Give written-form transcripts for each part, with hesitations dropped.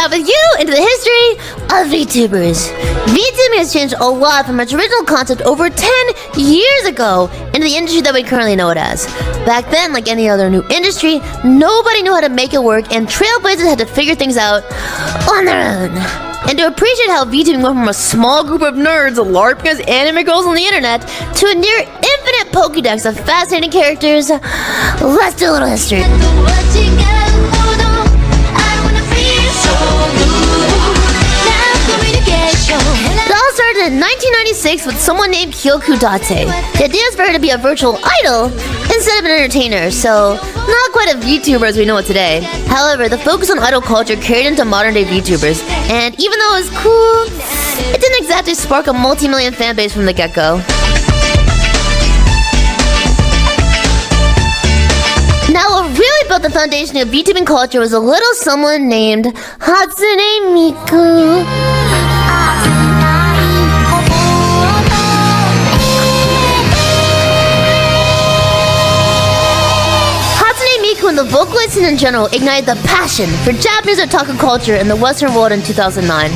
dive with you into the history of VTubers. VTubing has changed a lot from its original concept over 10 years ago into the industry that we currently know it as. Back then, like any other new industry, nobody knew how to make it work, and trailblazers had to figure things out on their own. And to appreciate how VTubing went from a small group of nerds LARPing as anime girls on the internet to a near infinite Pokédex of fascinating characters, let's do a little history. It all started in 1996 with someone named Kyoku Date. The idea is for her to be a virtual idol instead of an entertainer, so not quite a VTuber as we know it today. However, the focus on idol culture carried into modern day VTubers, and even though it was cool, it didn't exactly spark a multi-million fan base from the get-go. Now, what really built the foundation of VTubing culture was a little someone named Hatsune Miku. And the vocalists in general ignited the passion for Japanese otaku culture in the Western world in 2009.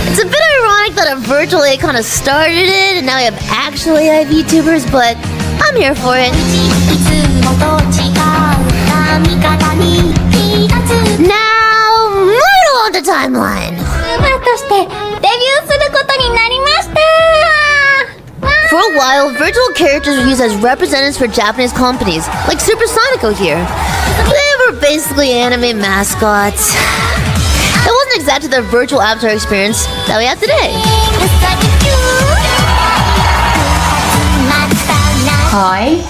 It's a bit ironic that a virtual AI kind of started it, and now we have actual AI VTubers, but I'm here for it. Now, right along the timeline. For a while, virtual characters were used as representatives for Japanese companies, like Supersonico here. They were basically anime mascots. It wasn't exactly the virtual avatar experience that we have today. Hi.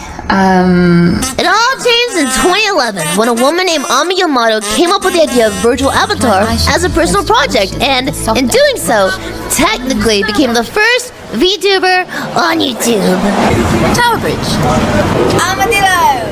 It all changed in 2011 when a woman named Ami Yamato came up with the idea of virtual avatar as a personal project, and in doing so, technically became the first VTuber on YouTube. Tower Bridge. Armadillo.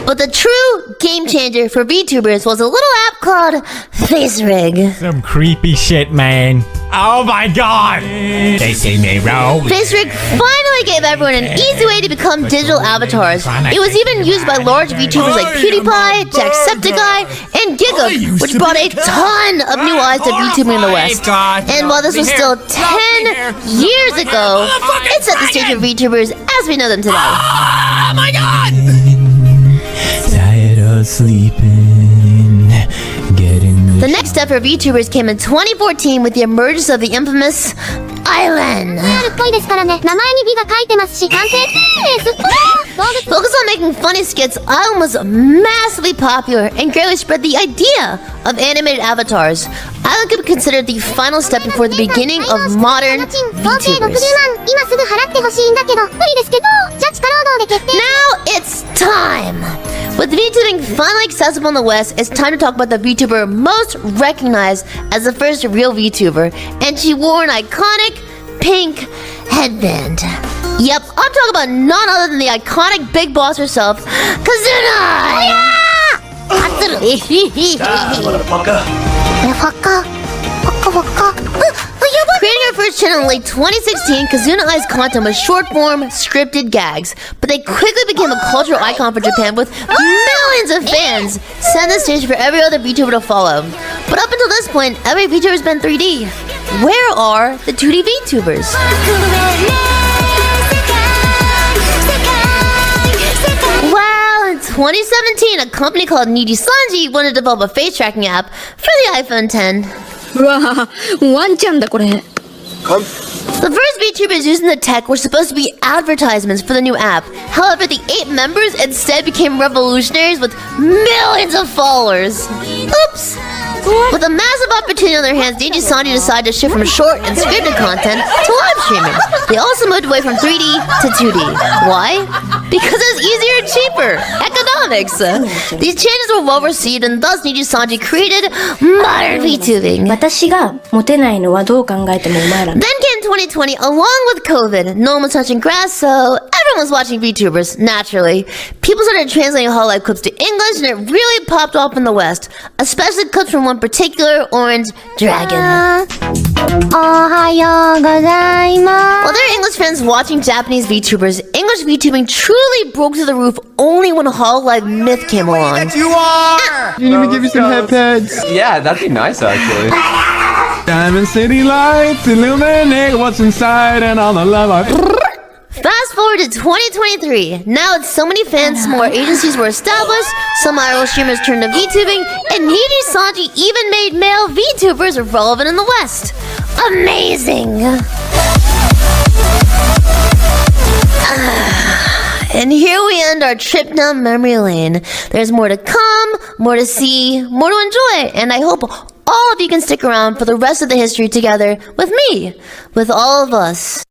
But the true game changer for VTubers was a little app called FaceRig. Some creepy shit, man. Oh my god! They see me roll. FaceRig finally gave everyone an easy way to become digital avatars. It was even used by large VTubers like PewDiePie, Jacksepticeye, and Giga, which brought a ton of new eyes to VTubing in the West. And while this was still 10 years ago, it set the stage for VTubers as we know them today. Oh my god! Tired of sleeping, getting the next step for VTubers came in 2014 with the emergence of the infamous Island. Focused on making funny skits, Island was massively popular and greatly spread the idea of animated avatars. Island could be considered the final step before the beginning of modern VTubers. Now it's time! With VTubing finally accessible in the West, it's time to talk about the VTuber most recognized as the first real VTuber, and she wore an iconic pink headband. Yep, I'm talking about none other than the iconic big boss herself, Kazuna! Creating her first channel in late 2016, Kazuna Ai's content was short-form, scripted gags, but they quickly became a cultural icon for Japan with millions of fans, setting the stage for every other VTuber to follow. But up until this point, every VTuber has been 3D. Where are the 2D VTubers? Well, in 2017, a company called Nijisanji wanted to develop a face tracking app for the iPhone X. The first VTubers using the tech were supposed to be advertisements for the new app. However, the 8 members instead became revolutionaries with millions of followers. Oops! With a massive opportunity on their hands, Nijisanji decided to shift from short and scripted content to live streaming. They also moved away from 3D to 2D. Why? Because it's easier and cheaper. Economics. These changes were well received, and thus Nijisanji created modern VTubing. Then came 2020, along with COVID. No one was touching grass, so everyone was watching VTubers, naturally. People started translating hololive clips to English, and it really popped off in the West, especially clips from one particular orange dragon. While there are English fans watching Japanese VTubers, English VTubing truly broke to the roof only when Hololive Myth came along. You are! Can you even give you some head pads? Yeah, that'd be nice actually. Diamond City lights illuminate what's inside and all the love I... Fast forward to 2023. Now it's so many fans, more agencies were established, some idol streamers turned to VTubing, and Niji Sanji even made male VTubers relevant in the West. Amazing! And here we end our trip down memory lane. There's more to come, more to see, more to enjoy, and I hope all of you can stick around for the rest of the history together with me, with all of us.